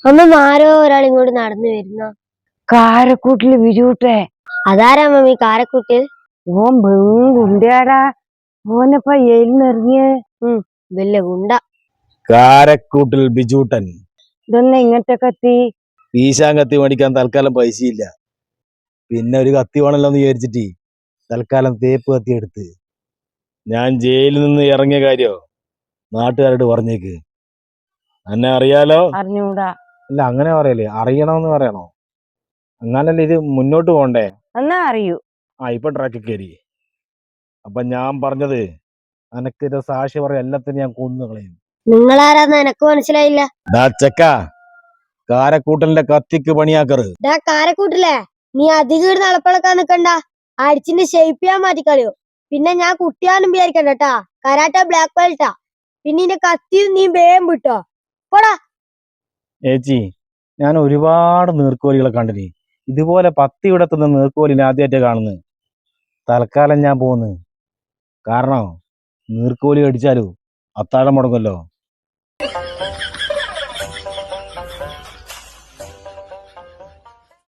അമ്മ ആരോ ഒരാൾ ഇങ്ങോട്ട് നടന്നു വരുന്ന കാരക്കൂട്ടില് ബിജൂട്ടെ. അതാരാ മമ്മി കാരക്കൂട്ട്? ഓൻ ഗുണ്ടയാടാ. ഓനപ്പ എഴുന്നറിഞ്ഞ് വലിയ ഗുണ്ട. കാരക്കൂട്ടിൽ ബിജൂട്ടൻ. ഇതൊന്നെ ഇങ്ങനത്തെ കത്തി. വീശാൻ കത്തി മേടിക്കാൻ തൽക്കാലം പൈസയില്ല. പിന്നെ ഒരു കത്തി വേണല്ലോ എന്ന് വിചാരിച്ചിട്ട് തൽക്കാലം തേപ്പ് കത്തി എടുത്ത്. ഞാൻ ജയിലിൽ നിന്ന് ഇറങ്ങിയ കാര്യോ നാട്ടുകാരോട് പറഞ്ഞേക്ക്. എന്നെ അറിയാലോ? അറിഞ്ഞൂടാ. അല്ല, അങ്ങനെ പറയല്ലേ, അറിയണമെന്ന് പറയണോ? എന്നാലല്ലേ ഇത് മുന്നോട്ട് പോണ്ടേ. എന്നാ അറിയൂ. ഇപ്പൊ ട്രാക്കിൽ കയറി. അപ്പൊ ഞാൻ പറഞ്ഞത്, അനക്കിത് സാക്ഷി പറയാം, എല്ലാത്തിനും ഞാൻ കൊന്നു കളയും. നിങ്ങളാരാന്ന് എനക്ക് മനസ്സിലായില്ല. ചെക്ക, കാരക്കൂട്ടലിന്റെ കത്തിക്ക് പണിയാക്കറ്. കാരക്കൂട്ടില്ലേ, നീ അധികം നടപ്പളക്കാൻ നിക്കണ്ട. അടിച്ചിന്റെ ഷേപ്പ് ചെയ്യാൻ മാറ്റി കളയോ. പിന്നെ ഞാൻ കുട്ടിയാനും വിചാരിക്കണ്ട കേട്ടാ. കരാട്ട ബ്ലാക്ക് ബെൽറ്റാ. പിന്നെ ഇന്റെ കത്തി നീ വേഗം വിട്ടോ പോടാ. ചേച്ചി, ഞാൻ ഒരുപാട് നീർക്കോലികളെ കണ്ടിനി. ഇതുപോലെ 10 ഇവിടെത്തുന്ന നീർക്കോലിനെ ആദ്യമായിട്ട് കാണുന്നത്. തൽക്കാലം ഞാൻ പോന്ന്. കാരണം നീർക്കോലി അടിച്ചാലോ അത്താഴം മുടങ്ങല്ലോ.